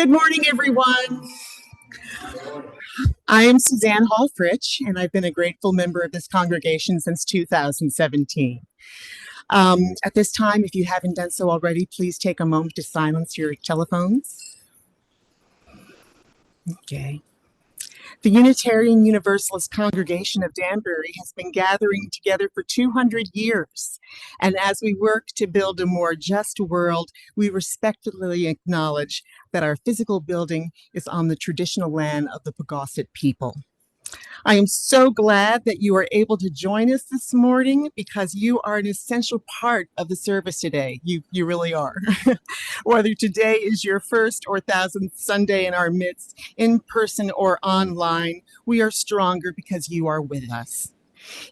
Good morning, everyone. I am Suzanne Hall Fritch, and I've been a grateful member of this congregation since 2017. At this time, if you haven't done so already, please take a moment to silence your telephones. Okay. The Unitarian Universalist Congregation of Danbury has been gathering together for 200 years. And as we work to build a more just world, we respectfully acknowledge that our physical building is on the traditional land of the Pagosset people. I am so glad that you are able to join us this morning because you are an essential part of the service today. You really are. Whether today is your first or thousandth Sunday in our midst, in person or online, we are stronger because you are with us.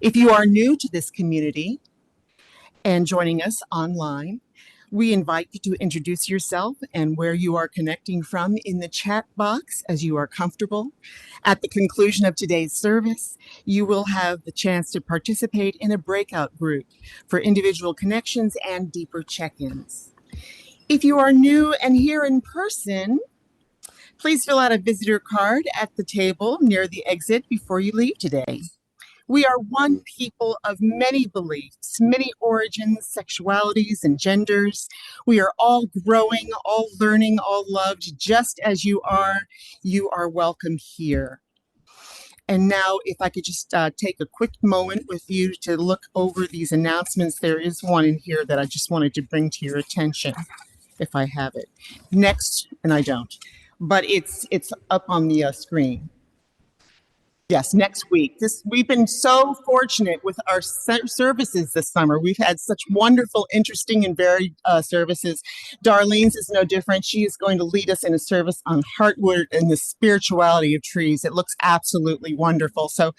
If you are new to this community and joining us online, we invite you to introduce yourself and where you are connecting from in the chat box as you are comfortable. At the conclusion of today's service, you will have the chance to participate in a breakout group for individual connections and deeper check-ins. If you are new and here in person, please fill out a visitor card at the table near the exit before you leave today. We are one people of many beliefs, many origins, sexualities, and genders. We are all growing, all learning, all loved, just as you are. You are welcome here. And now, if I could just take a quick moment with you to look over these announcements. There is one in here that I just wanted to bring to your attention, if I have it. Next, and I don't, but it's up on the screen. Yes, next week. We've been so fortunate with our services this summer. We've had such wonderful, interesting, and varied services. Darlene's is no different. She is going to lead us in a service on heartwood and the spirituality of trees. It looks absolutely wonderful. So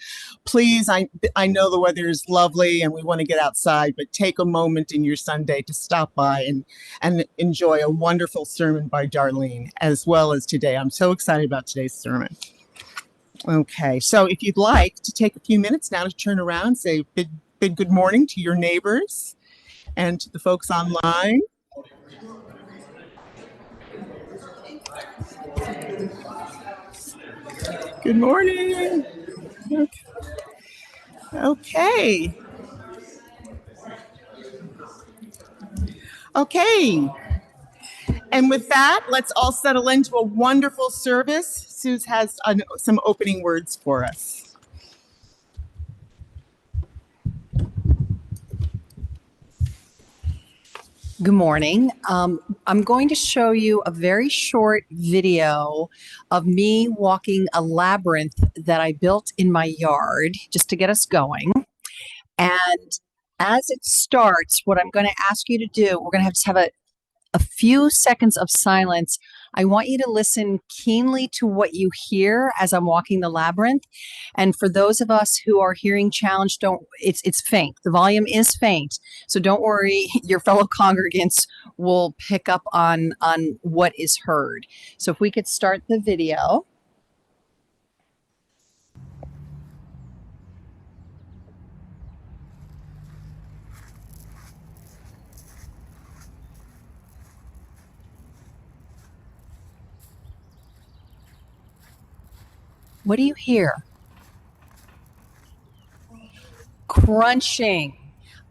please, I know the weather is lovely and we want to get outside, but take a moment in your Sunday to stop by and enjoy a wonderful sermon by Darlene, as well as today. I'm so excited about today's sermon. Okay, so if you'd like to take a few minutes now to turn around, say big good morning to your neighbors and to the folks online. Good morning. Okay. Okay. And with that, let's all settle into a wonderful service. Suze has some opening words for us. Good morning. I'm going to show you a very short video of me walking a labyrinth that I built in my yard just to get us going. And as it starts, what I'm going to ask you to do, we're going to have a few seconds of silence. I want you to listen keenly to what you hear as I'm walking the labyrinth. And for those of us who are hearing challenged, it's faint. The volume is faint. So don't worry, your fellow congregants will pick up on what is heard. So if we could start the video. What do you hear? Crunching.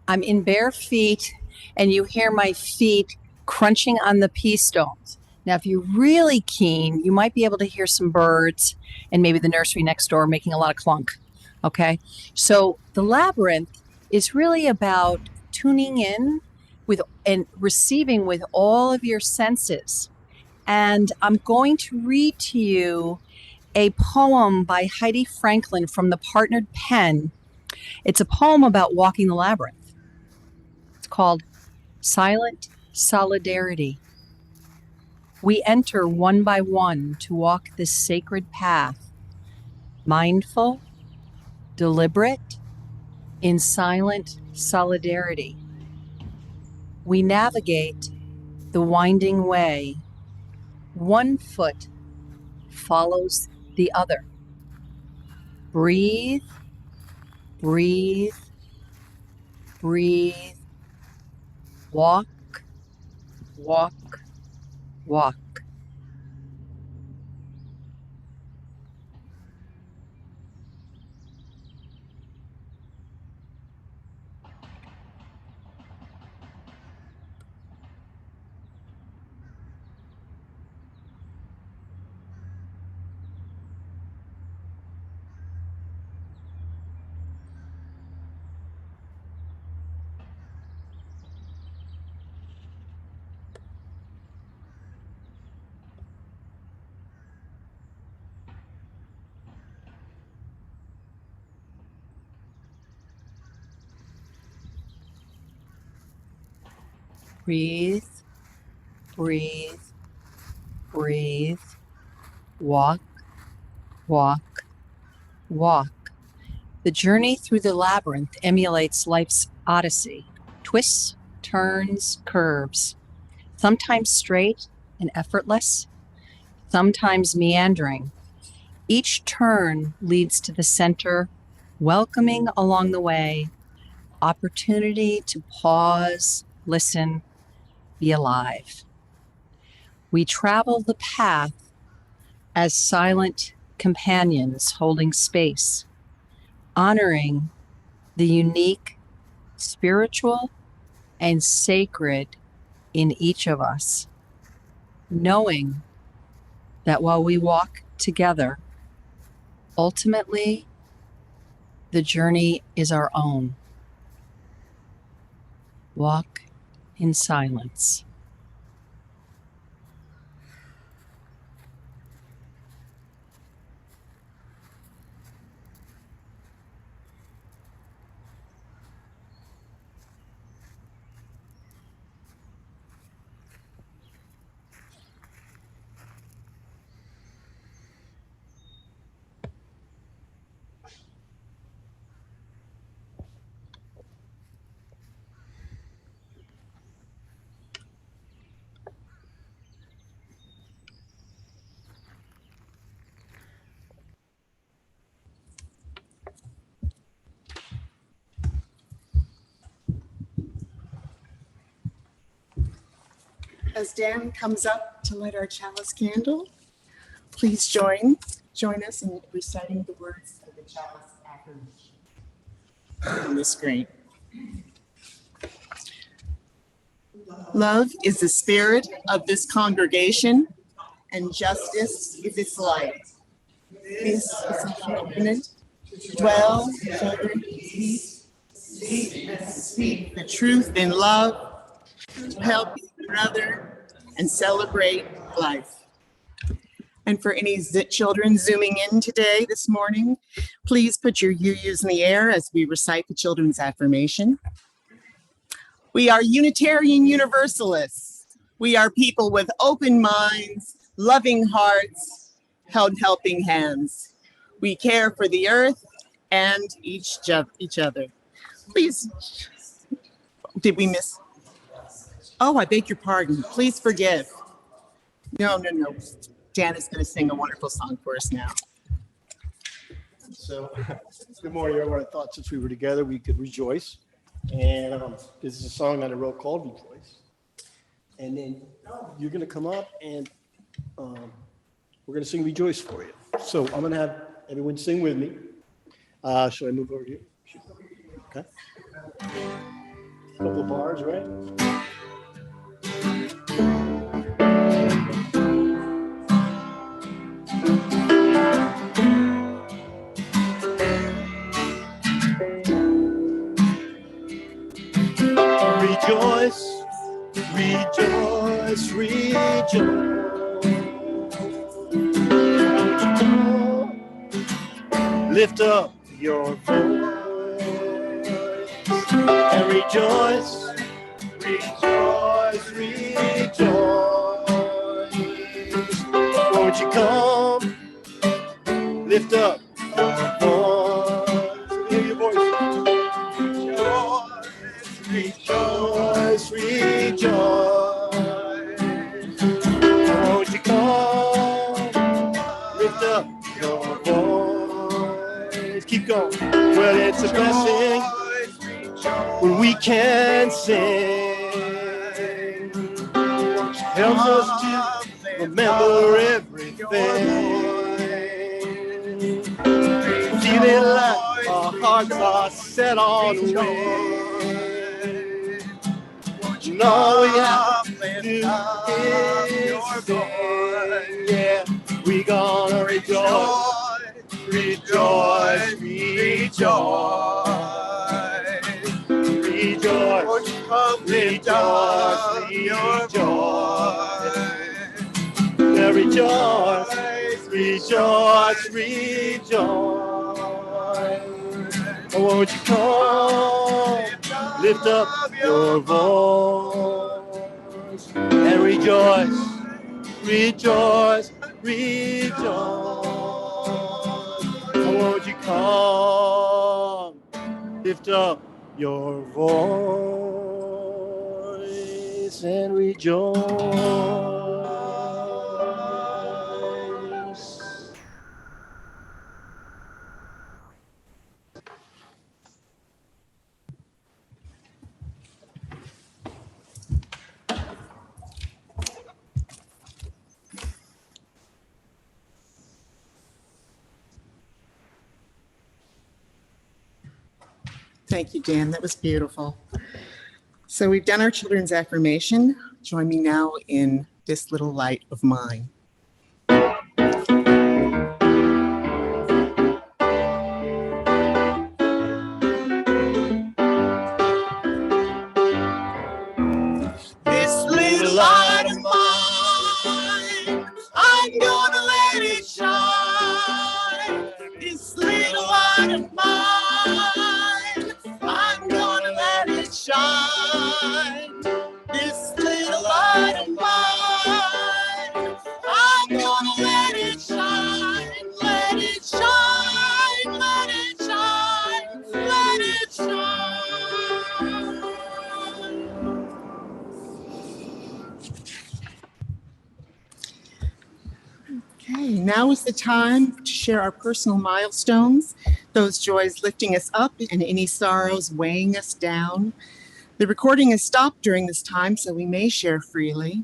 I'm in bare feet and you hear my feet crunching on the pea stones. Now, if you're really keen, you might be able to hear some birds and maybe the nursery next door making a lot of clunk. Okay. So the labyrinth is really about tuning in with and receiving with all of your senses. And I'm going to read to you a poem by Heidi Franklin from the Partnered Pen. It's a poem about walking the labyrinth. It's called Silent Solidarity. We enter one by one to walk this sacred path, mindful, deliberate, in silent solidarity. We navigate the winding way. One foot follows the other. Breathe, breathe, breathe. Walk, walk, walk. Breathe, breathe, breathe. Walk, walk, walk. The journey through the labyrinth emulates life's odyssey. Twists, turns, curves. Sometimes straight and effortless, sometimes meandering. Each turn leads to the center, welcoming along the way opportunity to pause, listen, be alive. We travel the path as silent companions holding space, honoring the unique, spiritual, and sacred in each of us, knowing that while we walk together, ultimately, the journey is our own. Walk in silence. As Dan comes up to light our chalice candle, please join us in reciting the words of the chalice affirmation on the screen. Love is the spirit of this congregation, and justice is its light. This is a covenant to dwell together in peace, speak the truth in love, to help each other and celebrate life. And for any children zooming in today, this morning, please put your UUs in the air as we recite the children's affirmation. We are Unitarian Universalists. We are people with open minds, loving hearts, helping hands. We care for the earth and each other. Please, did we miss? Oh, I beg your pardon. Please forgive. No. Dan is going to sing a wonderful song for us now. So, good morning, everyone. I thought since we were together, we could rejoice. And this is a song that I wrote called Rejoice. And then you're going to come up and we're going to sing Rejoice for you. So I'm going to have everyone sing with me. Should I move over here? Okay. A couple of bars, right? Rejoice, rejoice, rejoice. Lift up your voice and rejoice, rejoice, rejoice. Won't you come? Lift up your voice. Hear your voice. Rejoice, rejoice. Won't you come? Lift up your voice. Keep going. Well, it's a blessing when we can sing. Helps us to remember everything. Feeling like our hearts are set on wings. And all we have to do is sing. Yeah, we gonna rejoice, rejoice, rejoice, rejoice, rejoice, rejoice. Yeah, rejoice, rejoice, rejoice. Oh, won't you come? Lift up your voice. and rejoice, rejoice, rejoice. Oh, won't you come, lift up your voice and rejoice. Thank you, Dan. That was beautiful. So we've done our children's affirmation. Join me now in This Little Light of Mine. This little light of mine, I'm gonna let it shine. This little light of mine, I'm gonna let it shine. This little light of mine, I'm gonna let it shine. Let it shine, let it shine, let it shine. Okay, now is the time to share our personal milestones, those joys lifting us up and any sorrows weighing us down. The recording is stopped during this time, so we may share freely.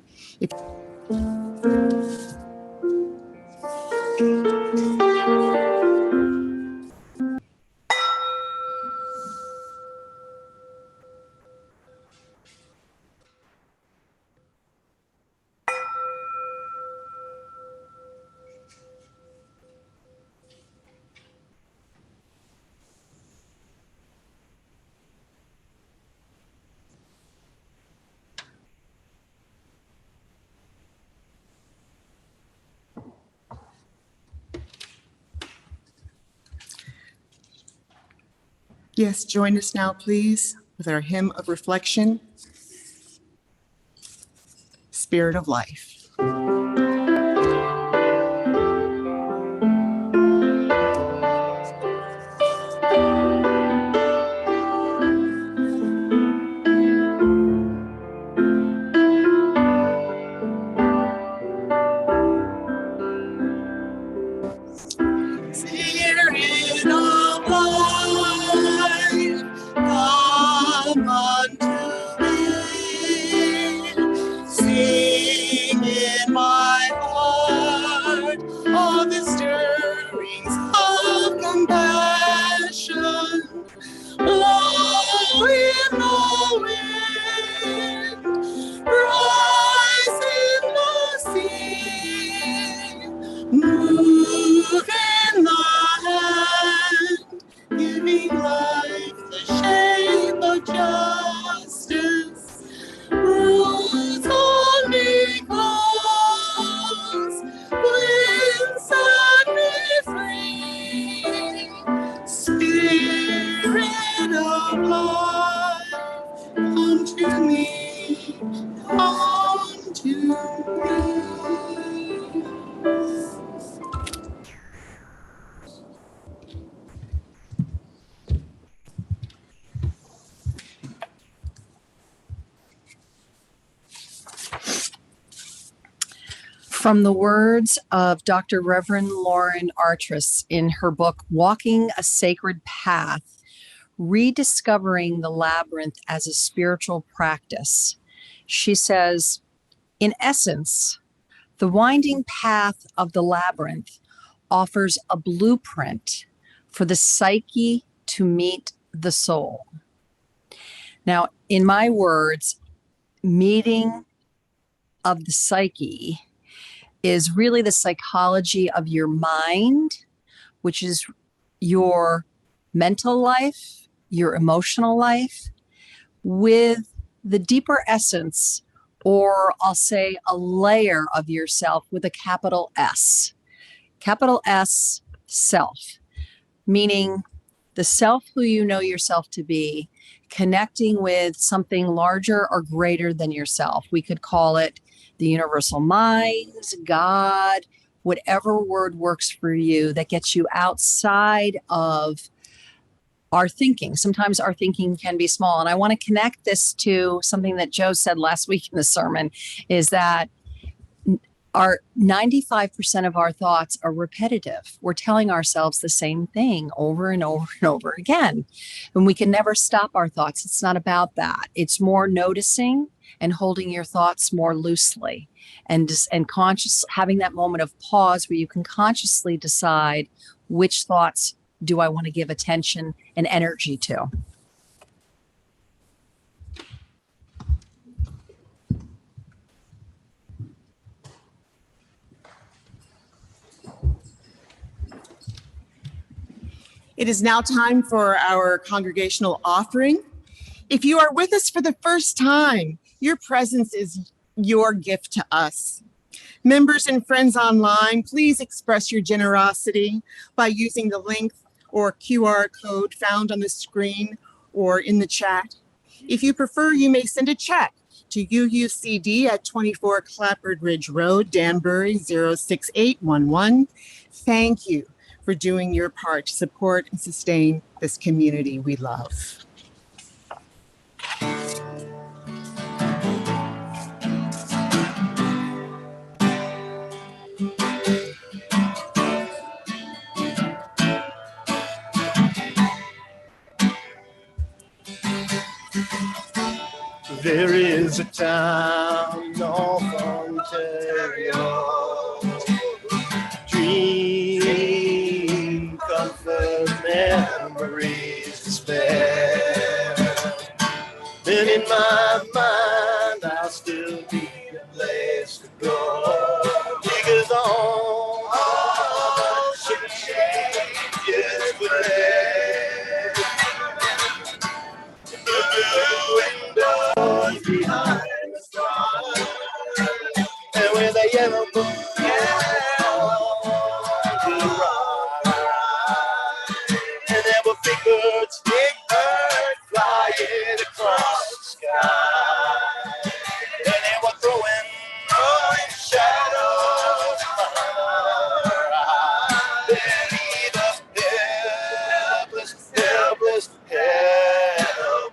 Yes, join us now, please, with our hymn of reflection, Spirit of Life. Spirit of life, come unto me. Sing in my heart all the stirrings of compassion. Blow in the wind, rise in the sea, move in the hand, giving life the shape of justice. Roots only close when set me free. Spirit of life, come to me, come to me. From the words of Dr. Reverend Lauren Artris in her book, Walking a Sacred Path, Rediscovering the Labyrinth as a Spiritual Practice, she says, in essence, the winding path of the labyrinth offers a blueprint for the psyche to meet the soul. Now, in my words, meeting of the psyche is really the psychology of your mind, which is your mental life, your emotional life, with the deeper essence, or I'll say a layer of yourself with a capital S. Capital S, self, meaning the self who you know yourself to be connecting with something larger or greater than yourself. We could call it the universal mind, God, whatever word works for you that gets you outside of our thinking. Sometimes our thinking can be small. And I want to connect this to something that Joe said last week in the sermon, is that our 95% of our thoughts are repetitive. We're telling ourselves the same thing over and over and over again. And we can never stop our thoughts. It's not about that. It's more noticing and holding your thoughts more loosely, and conscious, having that moment of pause where you can consciously decide which thoughts do I want to give attention and energy to. It is now time for our congregational offering. If you are with us for the first time, your presence is your gift to us. Members and friends online, please express your generosity by using the link or QR code found on the screen or in the chat. If you prefer, you may send a check to UUCD at 24 Clapboard Ridge Road, Danbury 06811. Thank you for doing your part to support and sustain this community we love. There is a town north Ontario, dream, comfort, memories, despair. And in my mind, I'll still be a place to go, because all changes with there. The blue windows behind the stars, and with a yellow moon to rise, and there were big birds flying across the sky, and they were throwing shadows on our eyes. They leave us helpless, helpless, helpless.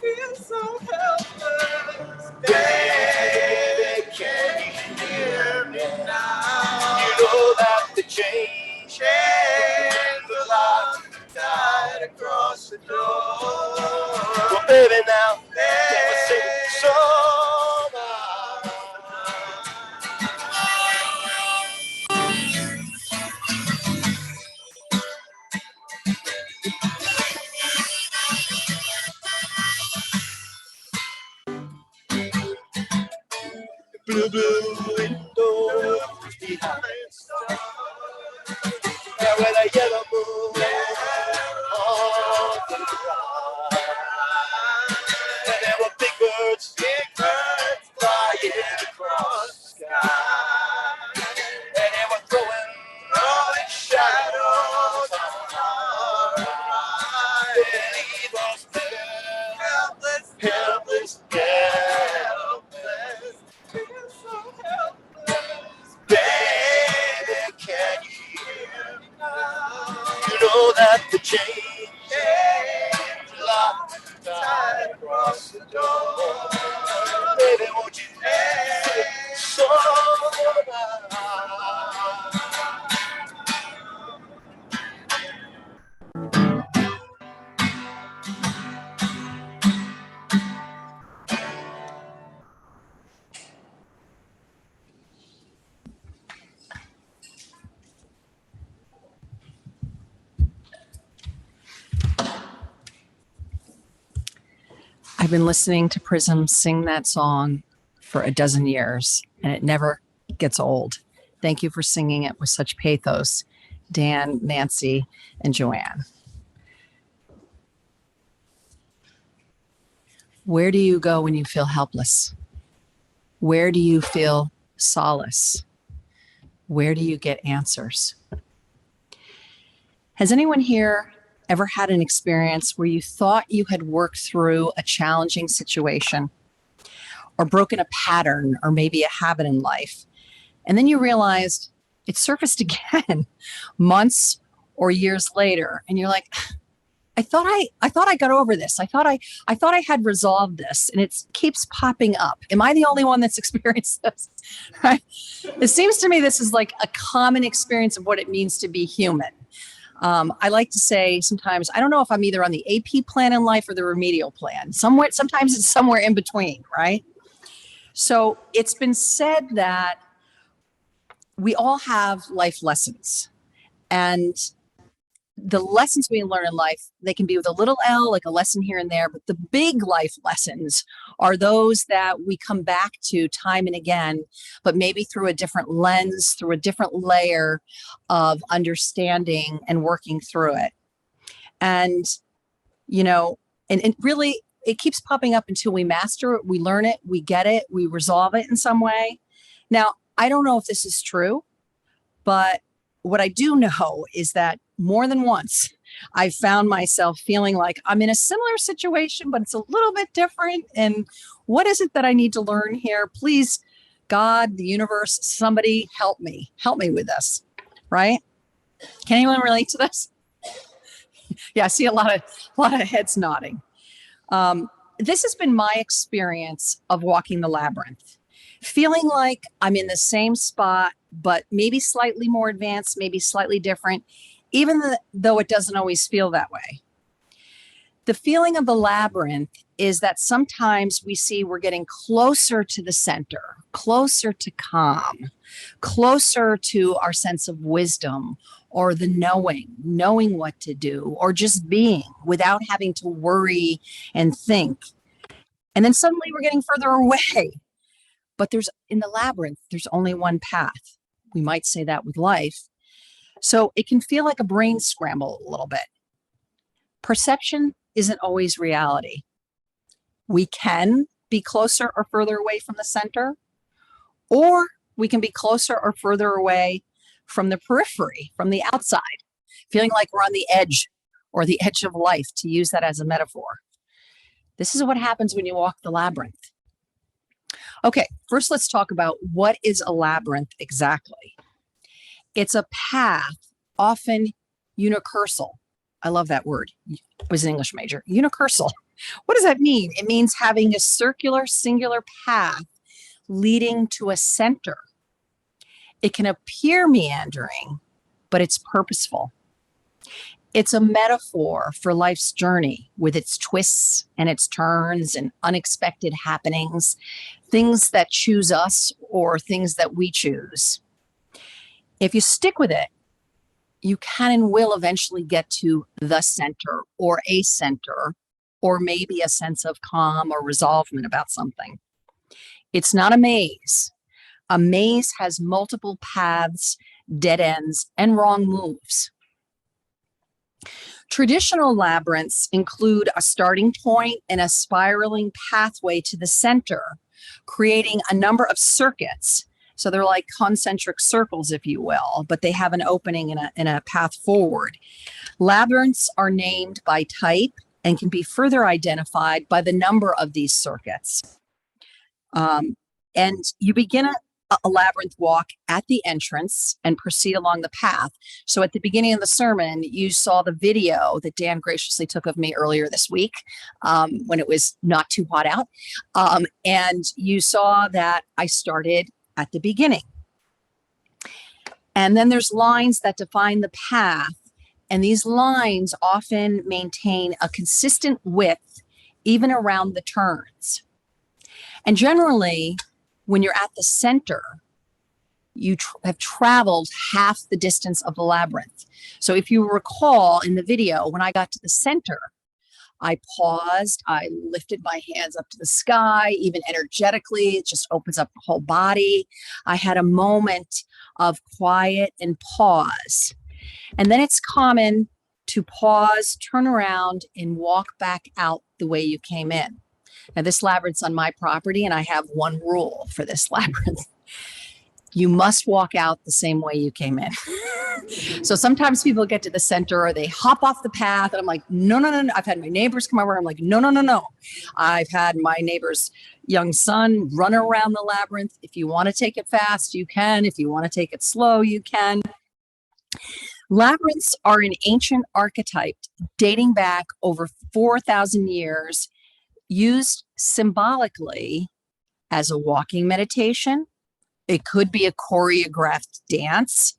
Feel so helpless. Baby, can you hear me now? You know that the change the light died across the door. Well, baby, now can we sing a song? Blue, blue windows behind stars, and with a yellow moon on the rise, and there were big birds flying across the sky, and they were throwing shadows on our eyes. They leave us helpless, helpless, helpless. Feel so helpless. Baby, can you hear me now? You know that the change locked tied across the door. Baby, won't you sing a song now? I've been listening to Prism sing that song for a dozen years, and it never gets old. Thank you for singing it with such pathos, Dan, Nancy, and Joanne. Where do you go when you feel helpless? Where do you feel solace? Where do you get answers? Has anyone here ever had an experience where you thought you had worked through a challenging situation or broken a pattern or maybe a habit in life, and then you realized it surfaced again months or years later, and you're like, I thought I got over this. I thought I had resolved this, and it keeps popping up. Am I the only one that's experienced this? Right? It seems to me this is like a common experience of what it means to be human. I like to say sometimes, I don't know if I'm either on the AP plan in life or the remedial plan. Sometimes it's somewhere in between, right? So it's been said that we all have life lessons, and the lessons we learn in life, they can be with a little L, like a lesson here and there, but the big life lessons are those that we come back to time and again, but maybe through a different lens, through a different layer of understanding and working through it. And, and really, it keeps popping up until we master it, we learn it, we get it, we resolve it in some way. Now, I don't know if this is true, but what I do know is that more than once, I've found myself feeling like I'm in a similar situation, but it's a little bit different. And what is it that I need to learn here? Please, God, the universe, somebody help me with this, right? Can anyone relate to this? Yeah, I see a lot of heads nodding. This has been my experience of walking the labyrinth, feeling like I'm in the same spot, but maybe slightly more advanced, maybe slightly different, even though it doesn't always feel that way. The feeling of the labyrinth is that sometimes we see we're getting closer to the center, closer to calm, closer to our sense of wisdom or the knowing what to do, or just being without having to worry and think. And then suddenly we're getting further away. But in the labyrinth, there's only one path. We might say that with life. So it can feel like a brain scramble a little bit. Perception isn't always reality. We can be closer or further away from the center, or we can be closer or further away from the periphery, from the outside, feeling like we're on the edge or the edge of life, to use that as a metaphor. This is what happens when you walk the labyrinth. Okay, first let's talk about what is a labyrinth exactly. It's a path, often unicursal. I love that word. I was an English major. Unicursal. What does that mean? It means having a circular, singular path leading to a center. It can appear meandering, but it's purposeful. It's a metaphor for life's journey with its twists and its turns and unexpected happenings, things that choose us or things that we choose. If you stick with it, you can and will eventually get to the center or a center, or maybe a sense of calm or resolvement about something. It's not a maze. A maze has multiple paths, dead ends, and wrong moves. Traditional labyrinths include a starting point and a spiraling pathway to the center, creating a number of circuits. So they're like concentric circles, if you will, but they have an opening and a path forward. Labyrinths are named by type and can be further identified by the number of these circuits. And you begin a labyrinth walk at the entrance and proceed along the path. So at the beginning of the sermon, you saw the video that Dan graciously took of me earlier this week when it was not too hot out. And you saw that I started at the beginning. And then there's lines that define the path. And these lines often maintain a consistent width, even around the turns. And generally, when you're at the center, you have traveled half the distance of the labyrinth. So if you recall in the video, when I got to the center, I paused, I lifted my hands up to the sky, even energetically, it just opens up the whole body. I had a moment of quiet and pause. And then it's common to pause, turn around, and walk back out the way you came in. Now, this labyrinth's on my property, and I have one rule for this labyrinth. You must walk out the same way you came in. So sometimes people get to the center or they hop off the path, and I'm like, no, no, no, no. I've had my neighbors come over. I'm like, no, no, no, no. I've had my neighbor's young son run around the labyrinth. If you want to take it fast, you can. If you want to take it slow, you can. Labyrinths are an ancient archetype dating back over 4,000 years, used symbolically as a walking meditation. It could be a choreographed dance,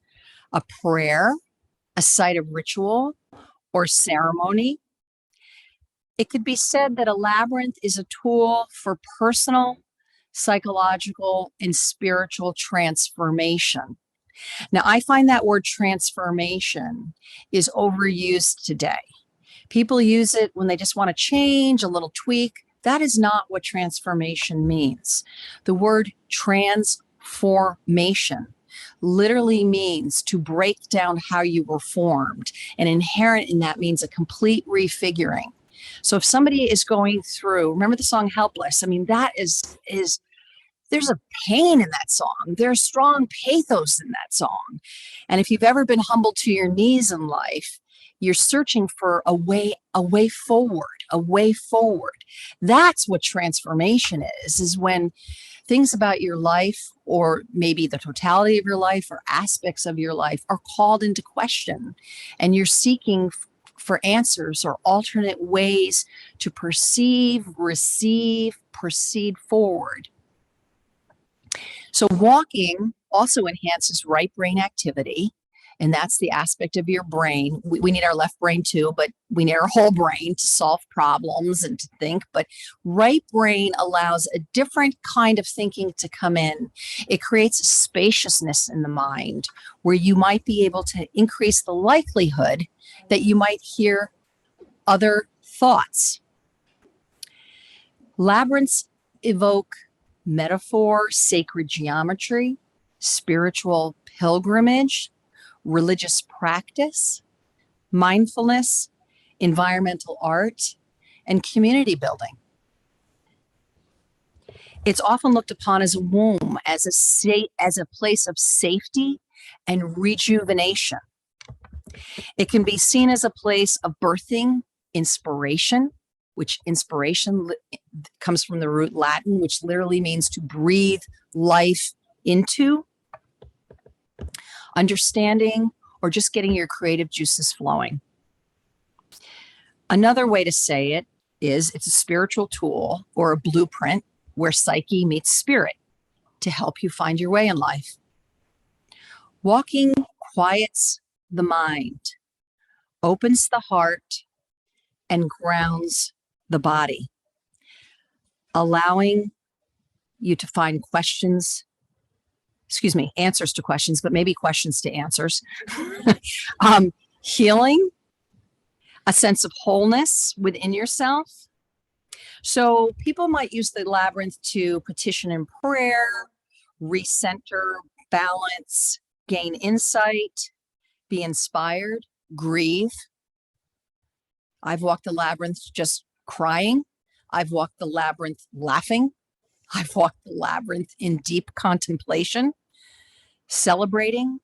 a prayer, a site of ritual or ceremony. It could be said that a labyrinth is a tool for personal, psychological, and spiritual transformation. Now, I find that word transformation is overused today. People use it when they just want to change, a little tweak. That is not what transformation means. The word transformation literally means to break down how you were formed, and inherent in that means a complete refiguring. So if somebody is going through, remember the song Helpless? I mean, that is there's a pain in that song. There's strong pathos in that song. And if you've ever been humbled to your knees in life, you're searching for a way forward. That's what transformation is when things about your life, or maybe the totality of your life or aspects of your life, are called into question, and you're seeking for answers or alternate ways to perceive, receive, proceed forward. So walking also enhances right brain activity, and that's the aspect of your brain. We need our left brain too, but we need our whole brain to solve problems and to think. But right brain allows a different kind of thinking to come in. It creates a spaciousness in the mind where you might be able to increase the likelihood that you might hear other thoughts. Labyrinths evoke metaphor, sacred geometry, spiritual pilgrimage, religious practice, mindfulness, environmental art, and community building. It's often looked upon as a womb, as a place of safety and rejuvenation. It can be seen as a place of birthing inspiration, which inspiration comes from the root Latin, which literally means to breathe life into, understanding, or just getting your creative juices flowing. Another way to say it is it's a spiritual tool or a blueprint where psyche meets spirit to help you find your way in life. Walking quiets the mind, opens the heart, and grounds the body, allowing you to find answers to questions, but maybe questions to answers. Healing, a sense of wholeness within yourself. So people might use the labyrinth to petition in prayer, recenter, balance, gain insight, be inspired, grieve. I've walked the labyrinth just crying. I've walked the labyrinth laughing. I've walked the labyrinth in deep contemplation, celebrating,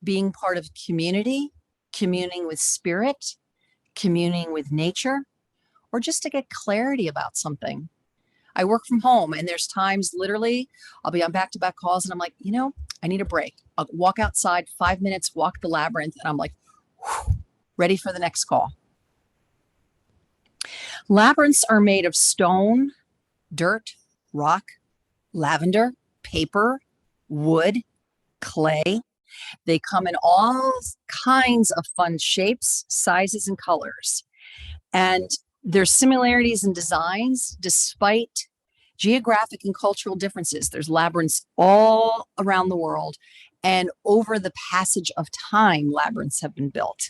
being part of community, communing with spirit, communing with nature, or just to get clarity about something. I work from home, and there's times literally I'll be on back-to-back calls and I'm like, I need a break. I'll walk outside 5 minutes, walk the labyrinth, and I'm like, ready for the next call. Labyrinths are made of stone, dirt, rock, lavender, paper, wood, clay. They come in all kinds of fun shapes, sizes, and colors. And there's similarities in designs despite geographic and cultural differences. There's labyrinths all around the world, and over the passage of time, labyrinths have been built.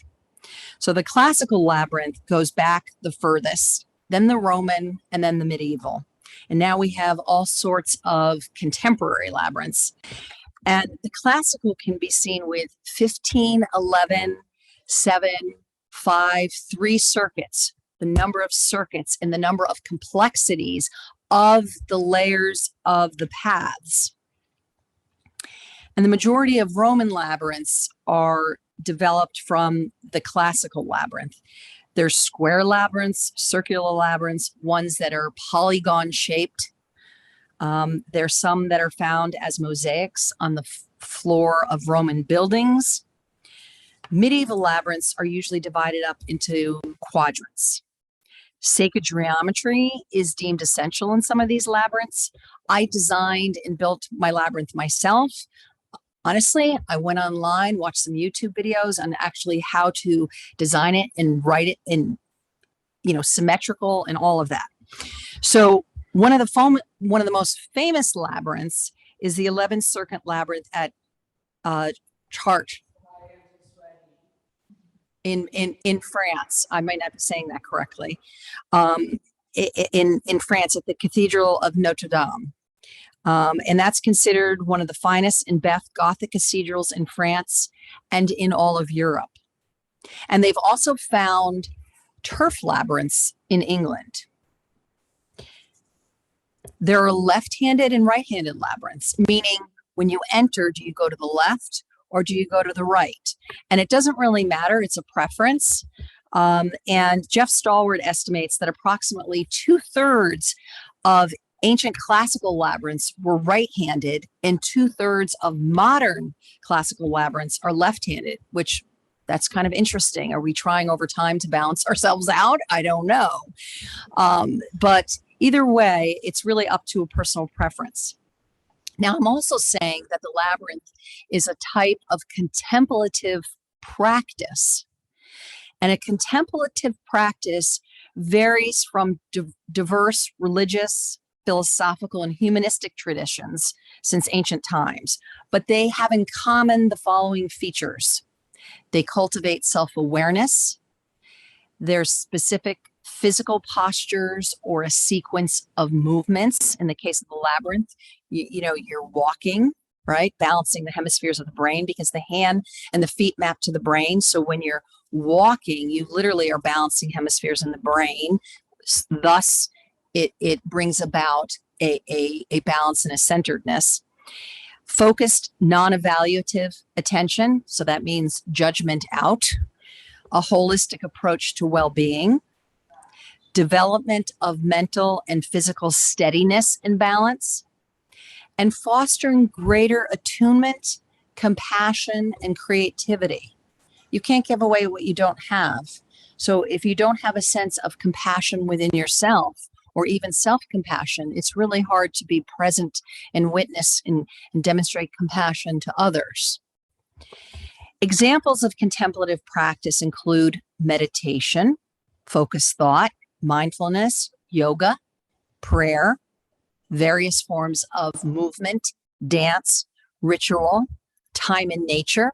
So the classical labyrinth goes back the furthest, then the Roman, and then the medieval. And now we have all sorts of contemporary labyrinths. And the classical can be seen with 15, 11, 7, 5, 3 circuits, the number of circuits and the number of complexities of the layers of the paths. And the majority of Roman labyrinths are developed from the classical labyrinth. There's square labyrinths, circular labyrinths, ones that are polygon shaped. There's some that are found as mosaics on the floor of Roman buildings. Medieval labyrinths are usually divided up into quadrants. Sacred geometry is deemed essential in some of these labyrinths. I designed and built my labyrinth myself. Honestly, I went online, watched some YouTube videos on actually how to design it and write it in, symmetrical and all of that. So one of the most famous labyrinths is the 11th Circuit Labyrinth at Chartres in France. I might not be saying that correctly. In France at the Cathedral of Notre Dame. And that's considered one of the finest in Gothic cathedrals in France and in all of Europe. And they've also found turf labyrinths in England. There are left-handed and right-handed labyrinths, meaning when you enter, do you go to the left or do you go to the right? And it doesn't really matter. It's a preference. And Jeff Stallward estimates that approximately 2/3 of ancient classical labyrinths were right-handed and 2/3 of modern classical labyrinths are left-handed, which that's kind of interesting. Are we trying over time to balance ourselves out? I don't know. But either way, it's really up to a personal preference. Now, I'm also saying that the labyrinth is a type of contemplative practice. And a contemplative practice varies from diverse religious, philosophical, and humanistic traditions since ancient times. But they have in common the following features. They cultivate self-awareness. There's specific physical postures or a sequence of movements. In the case of the labyrinth, you're walking, right? Balancing the hemispheres of the brain because the hand and the feet map to the brain. So when you're walking, you literally are balancing hemispheres in the brain. Thus, it brings about a balance and a centeredness. Focused, non-evaluative attention. So that means judgment out. A holistic approach to well-being. Development of mental and physical steadiness and balance, and fostering greater attunement, compassion, and creativity. You can't give away what you don't have. So if you don't have a sense of compassion within yourself, or even self-compassion, it's really hard to be present and witness and demonstrate compassion to others. Examples of contemplative practice include meditation, focused thought, mindfulness, yoga, prayer, various forms of movement, dance, ritual, time in nature,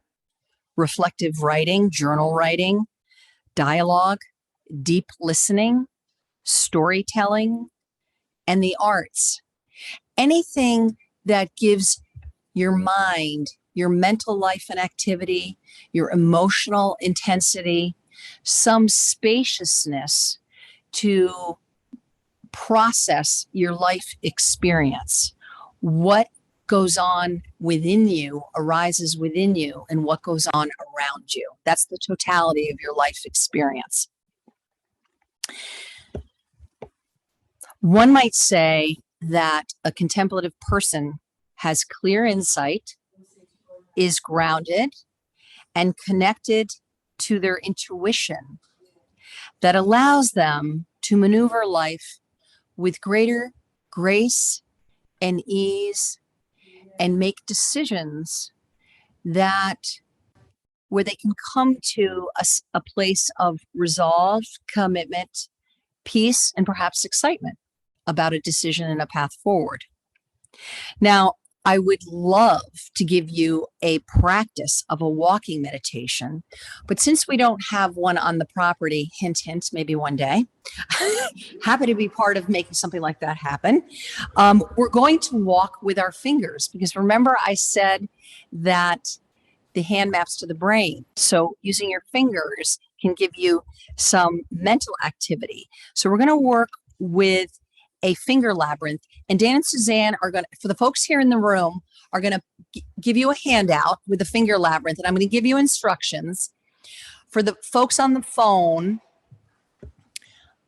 reflective writing, journal writing, dialogue, deep listening, storytelling, and the arts. Anything that gives your mind, your mental life and activity, your emotional intensity, some spaciousness to process your life experience. What goes on within you arises within you, and what goes on around you. That's the totality of your life experience. One might say that a contemplative person has clear insight, is grounded, and connected to their intuition that allows them to maneuver life with greater grace and ease and make decisions that where they can come to a place of resolve, commitment, peace, and perhaps excitement about a decision and a path forward. Now, I would love to give you a practice of a walking meditation, but since we don't have one on the property, hint, hint, maybe one day, happy to be part of making something like that happen. We're going to walk with our fingers because remember I said that the hand maps to the brain. So using your fingers can give you some mental activity. So we're going to work with a finger labyrinth And Dan and Suzanne are going to, for the folks here in the room, are going to give you a handout with the finger labyrinth, and I'm going to give you instructions. For the folks on the phone,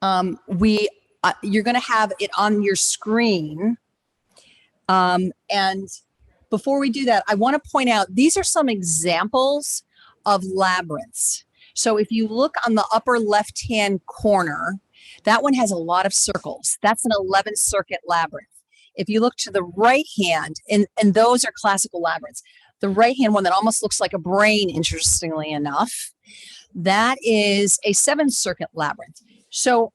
you're going to have it on your screen. And before we do that, I want to point out, these are some examples of labyrinths. So if you look on the upper left-hand corner, that one has a lot of circles. That's an 11 circuit labyrinth. If you look to the right hand, and those are classical labyrinths, the right hand one that almost looks like a brain, interestingly enough, that is a 7 circuit labyrinth. So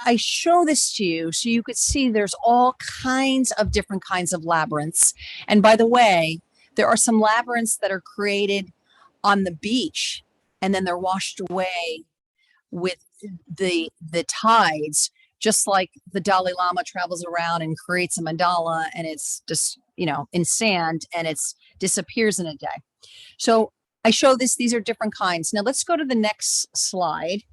I show this to you so you could see there's all kinds of different kinds of labyrinths. And by the way, there are some labyrinths that are created on the beach and then they're washed away with the tides, just like the Dalai Lama travels around and creates a mandala and it's just, in sand and it's disappears in a day. So I show these are different kinds. Now let's go to the next slide.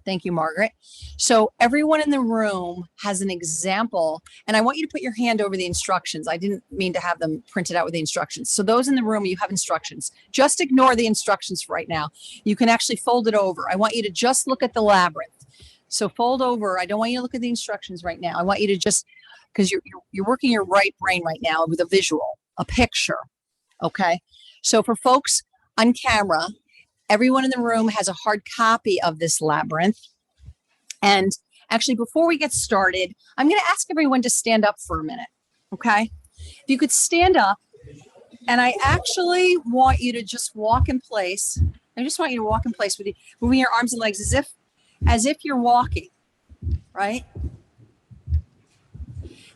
Thank you, Margaret. So everyone in the room has an example, and I want you to put your hand over the instructions. I didn't mean to have them printed out with the instructions. So those in the room, you have instructions. Just ignore the instructions for right now. You can actually fold it over. I want you to just look at the labyrinth. So fold over. I don't want you to look at the instructions right now. I want you to just, because you're working your right brain right now with a visual, a picture. Okay. So for folks on camera, everyone in the room has a hard copy of this labyrinth. And actually, before we get started, I'm going to ask everyone to stand up for a minute. Okay. If you could stand up, and I actually want you to just walk in place. I just want you to walk in place with you, moving your arms and legs as if you're walking, right?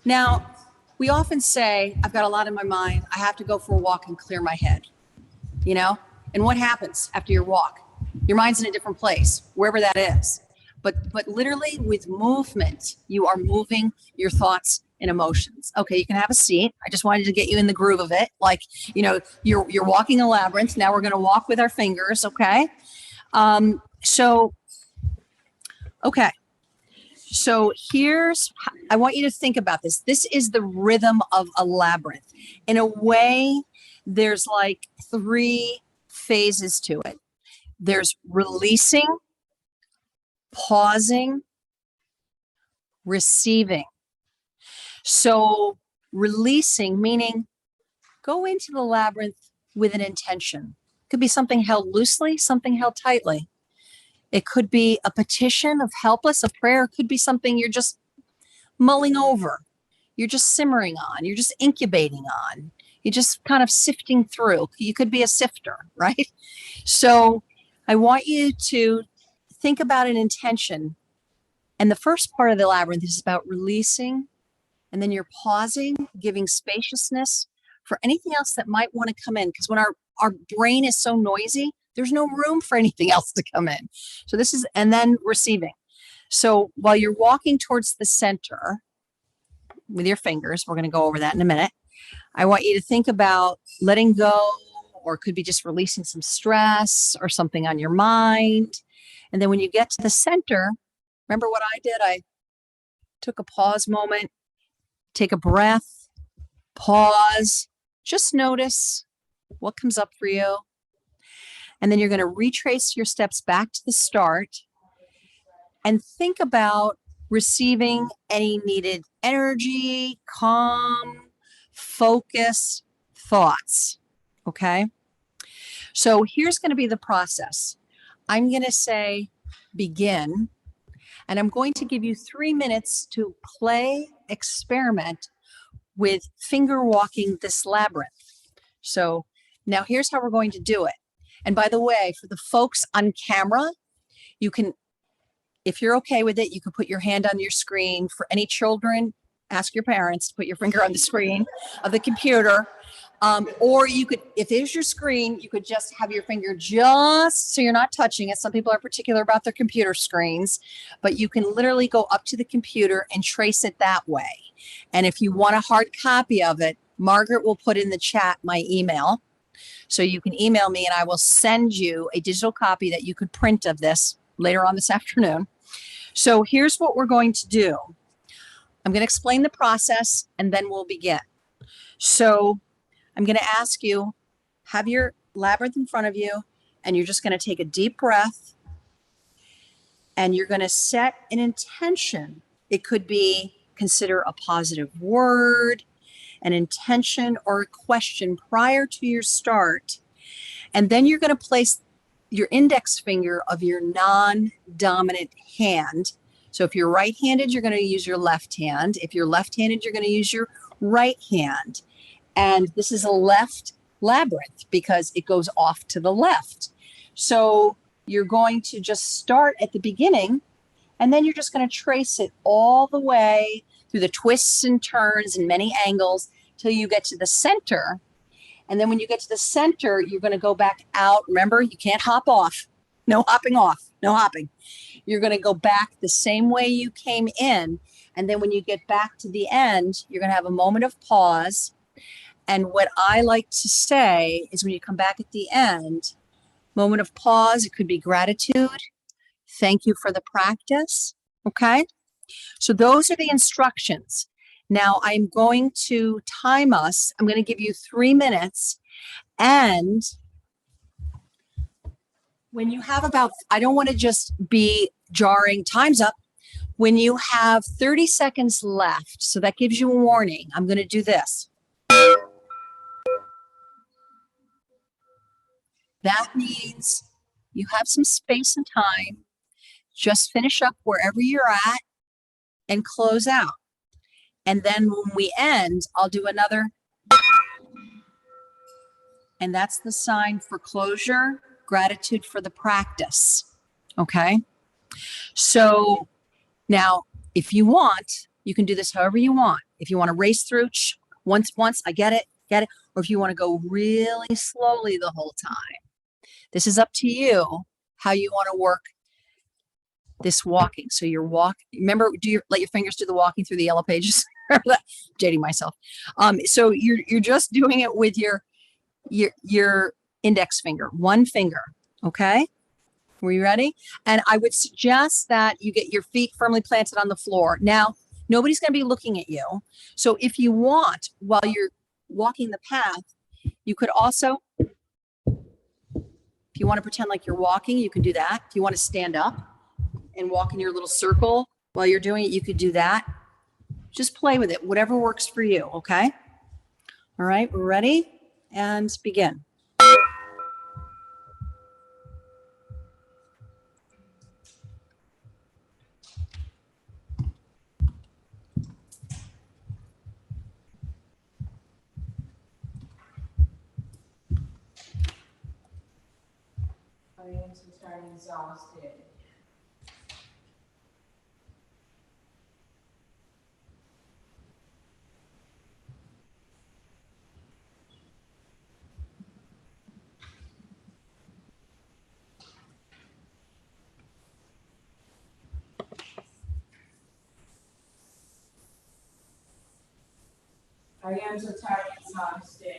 Now, we often say, I've got a lot in my mind. I have to go for a walk and clear my head, And what happens after your walk? Your mind's in a different place, wherever that is. But literally with movement, you are moving your thoughts and emotions. Okay, you can have a seat. I just wanted to get you in the groove of it. Like, you're walking a labyrinth. Now we're going to walk with our fingers, okay? So I want you to think about this. This is the rhythm of a labyrinth. In a way, there's like 3 phases to it. There's releasing, pausing, receiving. So releasing, meaning go into the labyrinth with an intention. It could be something held loosely, something held tightly. It could be a petition of helpless, a prayer. It could be something you're just mulling over. You're just simmering on. You're just incubating on. You're just kind of sifting through. You could be a sifter, right? So I want you to think about an intention. And the first part of the labyrinth is about releasing. And then you're pausing, giving spaciousness for anything else that might want to come in. Because when our brain is so noisy, there's no room for anything else to come in. So and then receiving. So while you're walking towards the center with your fingers, we're going to go over that in a minute. I want you to think about letting go, or it could be just releasing some stress or something on your mind. And then when you get to the center, remember what I did? I took a pause moment, take a breath, pause, just notice what comes up for you. And then you're going to retrace your steps back to the start and think about receiving any needed energy, calm, focus, thoughts. Okay. So here's going to be the process. I'm going to say begin, and I'm going to give you 3 minutes to experiment with finger walking this labyrinth. So now here's how we're going to do it. And by the way, for the folks on camera, you can, if you're okay with it, you can put your hand on your screen. For any children, ask your parents to put your finger on the screen of the computer. Or you could, if there's your screen, you could just have your finger just so you're not touching it. Some people are particular about their computer screens, but you can literally go up to the computer and trace it that way. And if you want a hard copy of it, Margaret will put in the chat my email. So you can email me and I will send you a digital copy that you could print of this later on this afternoon. So here's what we're going to do. I'm going to explain the process and then we'll begin. So I'm going to ask you, have your labyrinth in front of you, and you're just going to take a deep breath and you're going to set an intention. It could be consider a positive word, an intention, or a question prior to your start. And then you're going to place your index finger of your non-dominant hand. So if you're right-handed, you're going to use your left hand. If you're left-handed, you're going to use your right hand. And this is a left labyrinth because it goes off to the left. So you're going to just start at the beginning, and then you're just going to trace it all the way through the twists and turns and many angles till you get to the center. And then when you get to the center, you're going to go back out. Remember, you can't hop off. No hopping off. No hopping. You're going to go back the same way you came in. And then when you get back to the end, you're going to have a moment of pause. And what I like to say is when you come back at the end, moment of pause, it could be gratitude. Thank you for the practice. Okay. So those are the instructions. Now I'm going to time us. I'm going to give you 3 minutes. And when you have about, I don't want to just be jarring, time's up. When you have 30 seconds left, so that gives you a warning, I'm going to do this. That means you have some space and time. Just finish up wherever you're at and close out. And then when we end, I'll do another. And that's the sign for closure, gratitude for the practice. Okay. So now, if you want, you can do this however you want. If you want to race through once, I get it. Or if you want to go really slowly the whole time, this is up to you how you want to work this walking. So you're remember, let your fingers do the walking through the yellow pages. Dating myself. So you're just doing it with your index finger, one finger. Okay. Were you ready? And I would suggest that you get your feet firmly planted on the floor. Now, nobody's going to be looking at you. So if you want, while you're walking the path, you could also, if you want to pretend like you're walking, you can do that. If you want to stand up and walk in your little circle while you're doing it, you could do that. Just play with it, whatever works for you, okay? All right, we're ready and begin. I am sometimes exhausted. I am so tired and exhausted.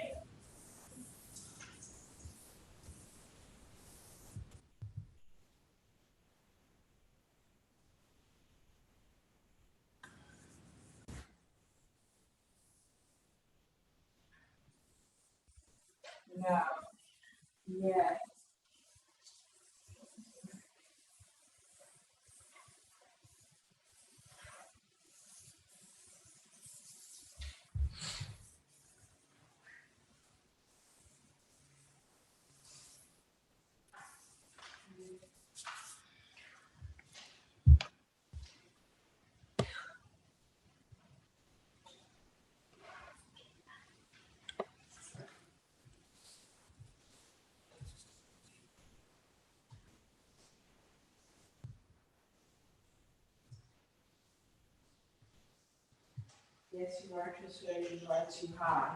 No. Yes. Yes, you are just ready to let you high.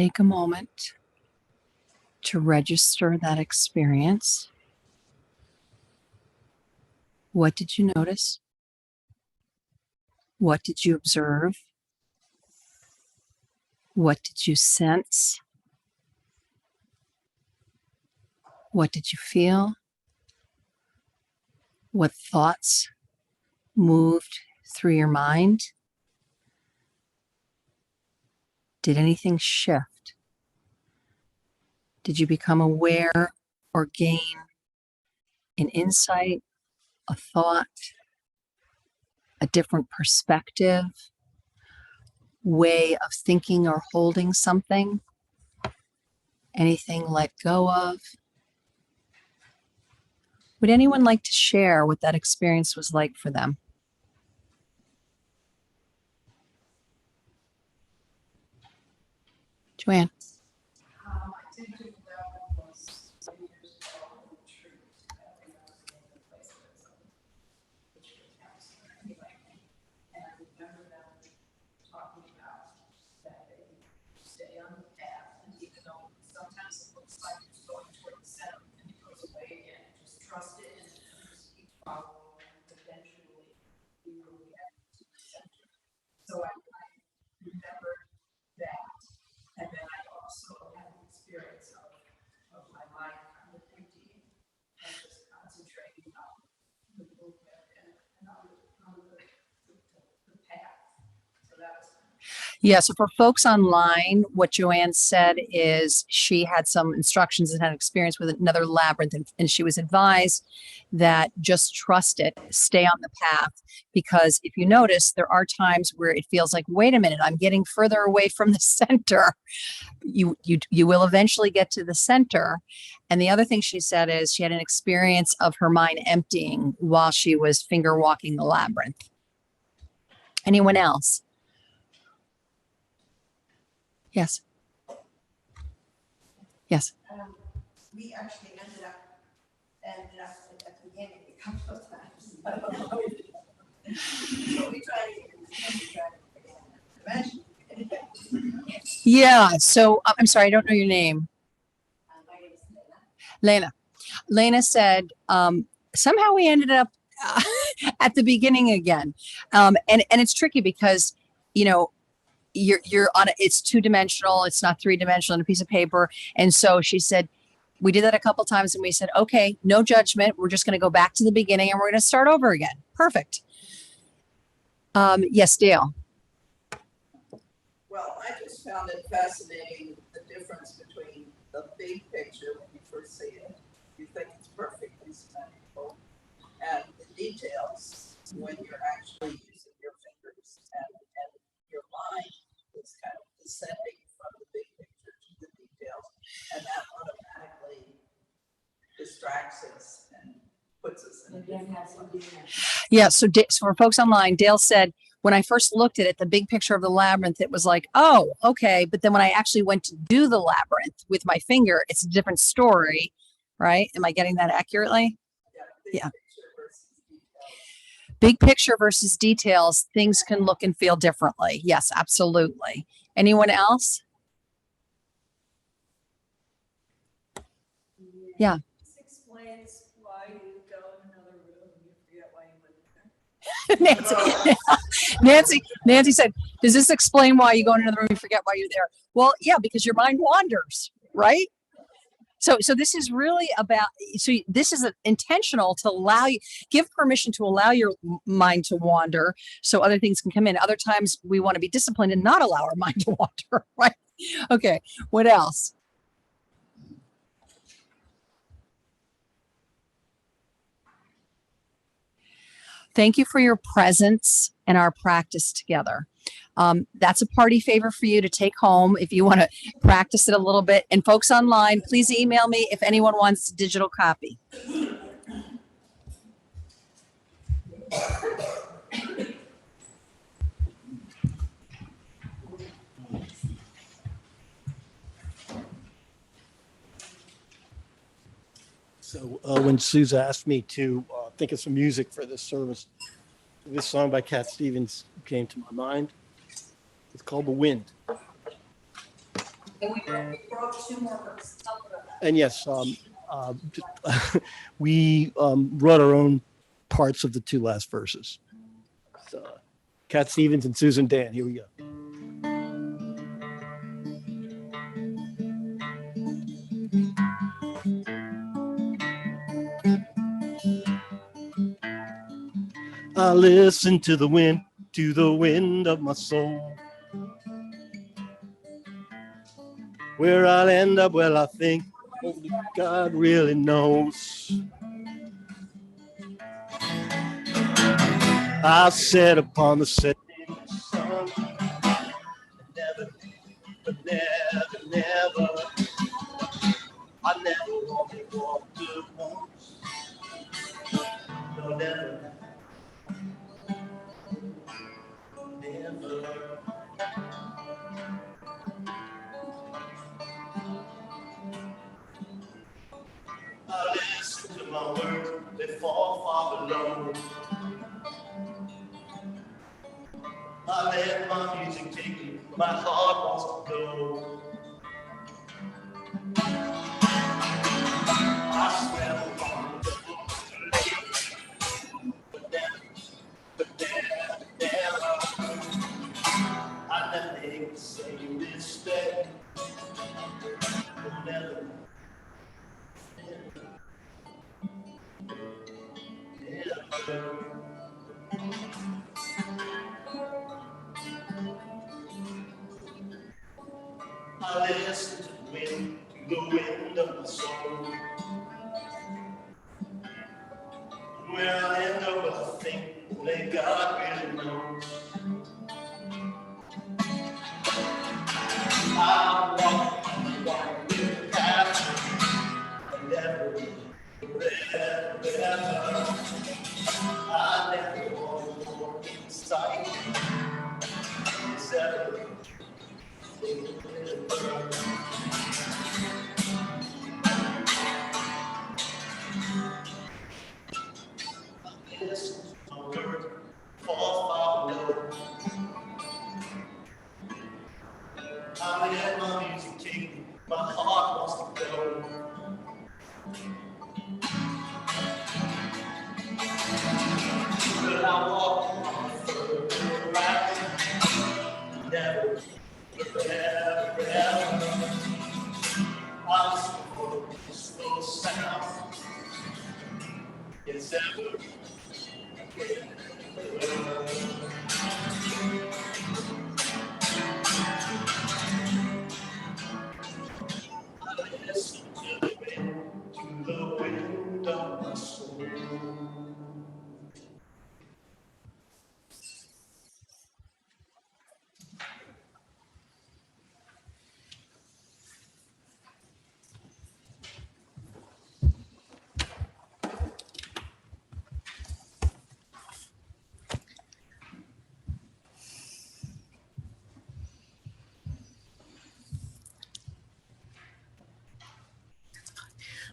take a moment to register that experience. What did you notice? What did you observe? What did you sense? What did you feel? What thoughts moved through your mind? Did anything shift? Did you become aware or gain an insight, a thought, a different perspective, way of thinking or holding something? Anything let go of? Would anyone like to share what that experience was like for them? Joanne? I did do that one was 7 years ago on the retreat. I think I was in the place that was on the retreat counselor anyway. And I remember them talking about that they stay on the path, and even though sometimes it looks like it's going toward the center and it goes away again, just trust it and just keep following, and eventually you will get to the center. So I remember that. And then I also had an experience of my mind kind of emptying and just concentrating on the movement and on the path. So that was Yeah, so for folks online, what Joanne said is she had some instructions and had experience with another labyrinth, and she was advised that just trust it, stay on the path, because if you notice, there are times where it feels like, wait a minute, I'm getting further away from the center. You will eventually get to the center. And the other thing she said is she had an experience of her mind emptying while she was finger walking the labyrinth. Anyone else? Yes. Yes. We actually ended up at the beginning a couple of times. So we tried to imagine. Yeah. So I'm sorry, I don't know your name. My name is Lena. Lena said somehow we ended up at the beginning again, and it's tricky because you're on it's 2-dimensional, it's not 3-dimensional on a piece of paper. And so she said, we did that a couple times and we said, okay, no judgment. We're just going to go back to the beginning and we're going to start over again. Perfect. Yes, Dale. Well, I just found it fascinating, the difference between the big picture when you first see it. You think it's perfectly symmetrical, and the details when you're actually using your fingers and your mind is kind of descending from the big picture to the details, and that automatically distracts us and puts us in a different place. Yeah. So for folks online, Dale said, when I first looked at it, the big picture of the labyrinth, it was like, oh, okay. But then when I actually went to do the labyrinth with my finger, it's a different story, right? Am I getting that accurately? Yeah. Big picture versus details, things can look and feel differently. Yes, absolutely. Anyone else? Yeah. This explains why you go in another room and you forget why you went there. Nancy said, does this explain why you go in another room and forget why you're there? Well, yeah, because your mind wanders, right? So this is really about, so this is intentional to allow you, give permission to allow your mind to wander so other things can come in. Other times we want to be disciplined and not allow our mind to wander, right? Okay, what else? Thank you for your presence and our practice together. That's a party favor for you to take home if you want to practice it a little bit. And folks online, please email me if anyone wants a digital copy. So when Sousa asked me to think of some music for this service, this song by Cat Stevens came to my mind. It's called The Wind. And we wrote two more verses. Tell them about that. And yes, we wrote our own parts of the two last verses. So, Cat Stevens and Susan Dan. Here we go. I listen to the wind of my soul. Where I'll end up, well, I think only God really knows. I sat upon the setting sun, never, but never, I never only walked it once. No, never, never. I listen to my words, they fall far below. I let my music take me, my heart wants to go. I swear upon the never, I never make the same mistake. Never, never. I listen to the wind of my soul. Where I end up, I think only God really knows. I walk on the winding path, and never, forever. I never want more insight. It's ever. I let my music take me, my heart wants to go. But I walk on the further right, never, forever. I'm slow, slow sound. It's ever. I listen to the wind of my soul.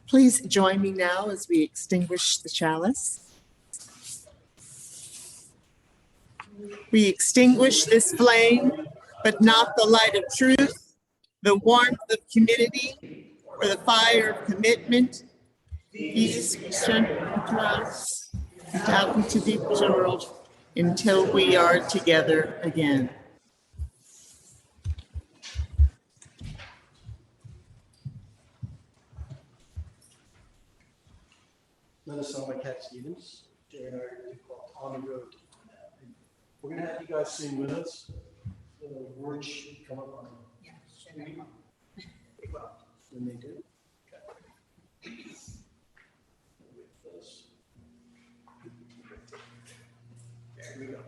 Please join me now as we extinguish the chalice. We extinguish this flame, but not the light of truth, the warmth of community, or the fire of commitment. These we strengthen to us, out into the world, until we are together again. Another song by Cat Stevens. Jay and I are going to call On the Road. We're going to have you guys sing with us. The words should come up on the screen. When they do. Okay. With us. There we go.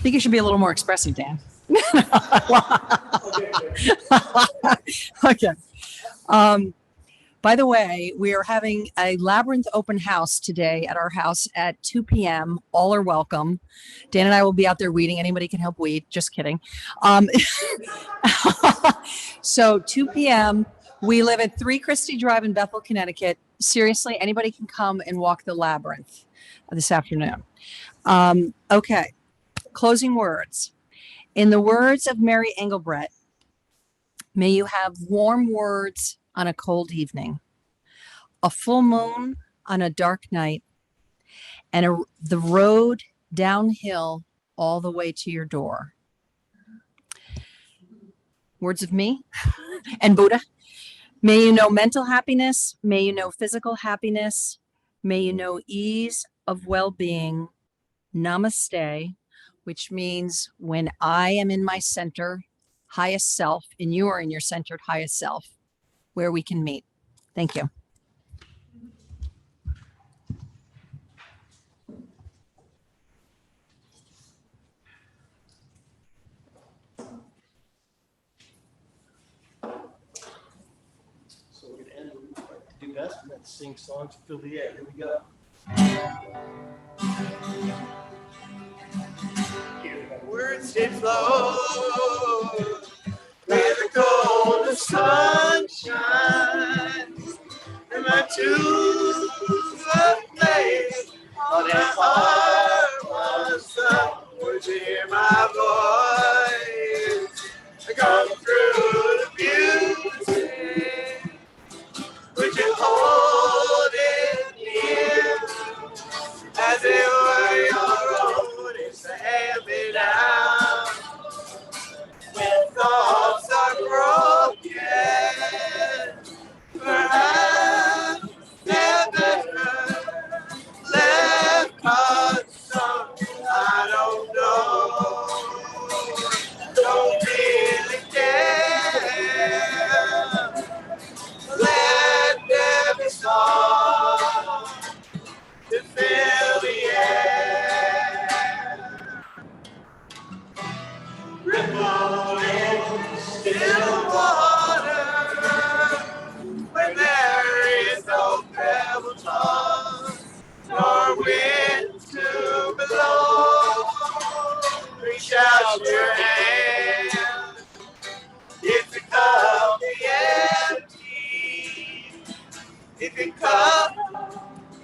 think you should be a little more expressive, Dan. Okay. By the way, we are having a Labyrinth open house today at our house at 2 p.m. All are welcome. Dan and I will be out there weeding. Anybody can help weed. Just kidding. So 2 p.m. We live at 3 Christie Drive in Bethel, Connecticut. Seriously, anybody can come and walk the Labyrinth this afternoon. Okay. Closing words. In the words of Mary Engelbrett, may you have warm words on a cold evening, a full moon on a dark night, and the road downhill all the way to your door. Words of me and Buddha. May you know mental happiness. May you know physical happiness. May you know ease of well-being. Namaste, which means when I am in my center, highest self, and you are in your centered highest self, where we can meet. Thank you. So we're gonna end what we like to do best, and that's sing songs to fill the air. Here we go. Words did flow where the golden sun shines, and my tunes were played on that heart was the words you hear my voice. I come through the music, would you hold it near as it were your own? It's a hand-me-down. When thoughts are broken, perhaps they're better left unsung. I don't know, don't really care. Let there be song to fill the air. Ripple in still water when there is no pebble toss nor wind to blow. Reach out your hand if the cup be empty, if your cup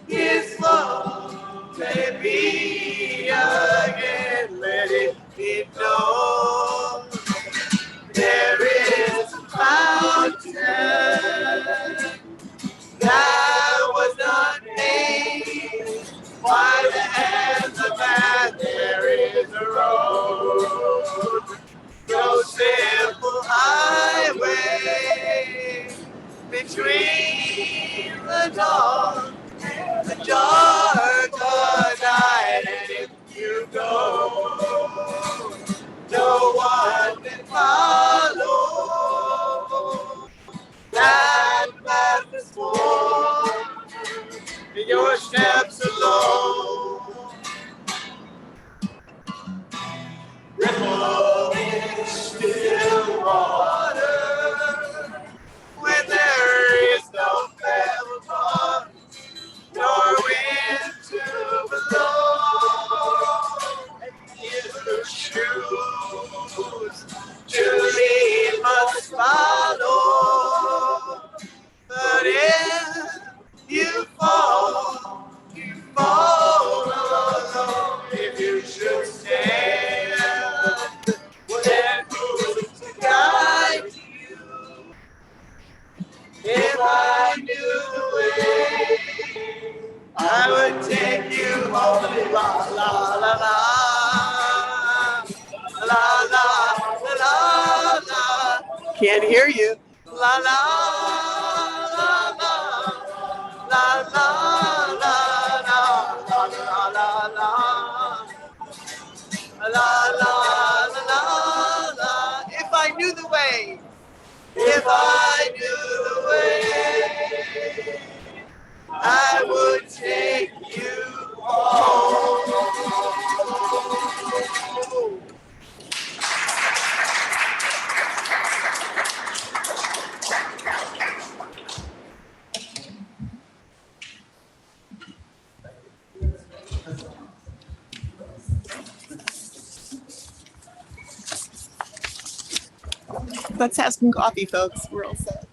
is full, let it be again, let it be known. There is a fountain that was not made by the hands of man. There is a road, no simple highway between the dawn, the dark of night, and if you go, no one can follow that path is born in your steps alone. Ripple in still water when there is no pebble toss nor wind to blow. And you choose to lead must follow, but if you fall alone. If you should stand, then who's to guide you? If I knew the way, I would take you home. La la la la, la la la la. Can't hear you. La la la la, la la la la, la la la la, la la la la. If I knew the way, if I knew the way, I would take you home. Let's have some coffee, folks. We're all set.